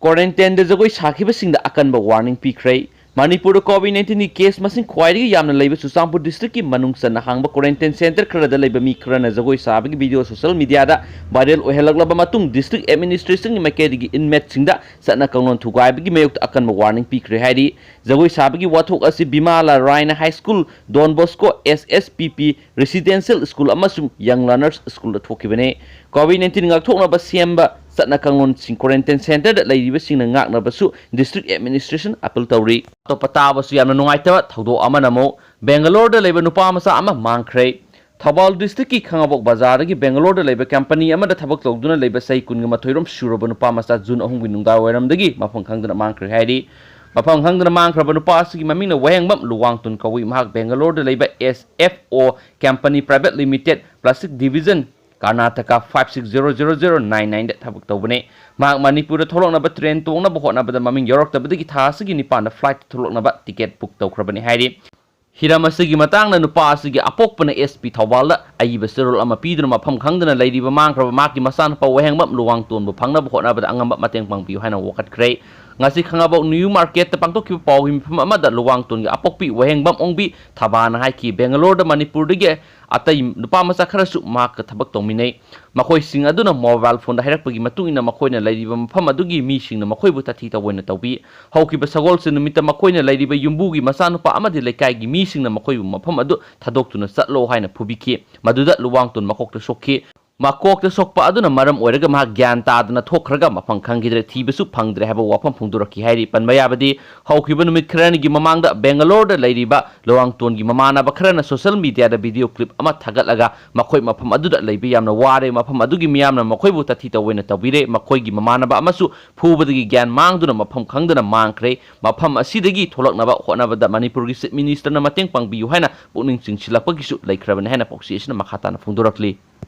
quarantine जगोई साखिबसिंग अकनब वार्निंग पीख्रे मणिपुर कोविड-19 की केस मसिंग ख्वाइदगी यामना लेब चुचांपुर डिस्ट्रिक्ट की मनुंग सना हांगब क्वारंटाइन सेंटर खरदा लेब मी खरना जगोई साबगी वीडियो सोशल मीडिया दा वायरल ओहेलगलब मतुंग डिस्ट्रिक्ट एडमिनिस्ट्रेशन की मैकेदी इनमेट सिंगदा सना कंगलोन थुगाइबगी मेयुक्त अकनब वार्निंग पीख्रे हाइदी जगोई साबगी वाथोक असि बिमाला रायना high school Don Bosco SSPP residential school अमसुंग यंग लर्नर्स स्कूल थोकिबने कोविड-19 ngakthoknaba semba satna kangon sing quarantine center da leiba sing ngaknaba su district administration appeal tawri to pataba su yamna nungaitaba thodo amana mo Bangalore da leiba nupa masa ama mangkhre Thabal district ki khangabok bazar gi Bangalore da leiba company ama da thabak tawduna leiba sai kun ma thoirom suroba nupa masa jun ahung gi nungda wairam dagi mafang khangdana mangkhre haidi mafang khangdana mangkhra nupa asigi maming na wayangbam luwangtun kawi mahak Bangalore da leiba SFO company private limited plastic division Karnataka 56000099 thabak tawbane mak Manipur tholokna ba train tongna ba hotna ba maming yorok tabadi ki thasigi nipan da flight tholokna ba ticket book tawkhrabani hairi hiramasi matang na nupa asigi apokpana SP Thawbal ayiba serol ama piduna mafam khangdana leidiba mangkhraba maki masan pa wahengbam luwang ton bu phangna ba hotna ba angamba mateng pangpiu haina wakat khrei ngasi khangabok new market ta pangtok ki paw him pham ama da luwang ton gi apokpi wahengbam ongbi thabana hai ki Bangalore da Manipur dige atai nupa masa kharasu mak thabak tongminai makhoi sing aduna mobile phone da hairakpagi matungina makhoina leidiba mafam adugi mi singna makhoi bu tathi tawena tawbi hauki ba sagol se numita makhoina leidiba yumbu gi masa nupa amadi lekai gi mi singna makhoi bu mafam adu thadoktuna satlo haina phubiki maduda luwang ton makokta sokhi makok te sokpa aduna maram oiraga ma gyan ta aduna thokraga mafang khangidre thibesu phangdre haba wafam phungduraki hairi panbayabadi haukiba numit khrani gi mamang da Bangalore da leiriba lowang ton gi mamana ba khrana social media da video clip ama thagatlaga makhoi mafam aduda leibi yamna ware mafam adugi miyamna makhoi bu tathi tawena tawire makhoi gi mamana ba amasu phubadagi gyan mangduna mafam khangdana mangkhre mafam asidagi tholakna ba hona ba da Manipur gi minister na mateng pangbiu haina puning chingchilakpa gi su leikrabane haina poksi isna makhata na phungdurakli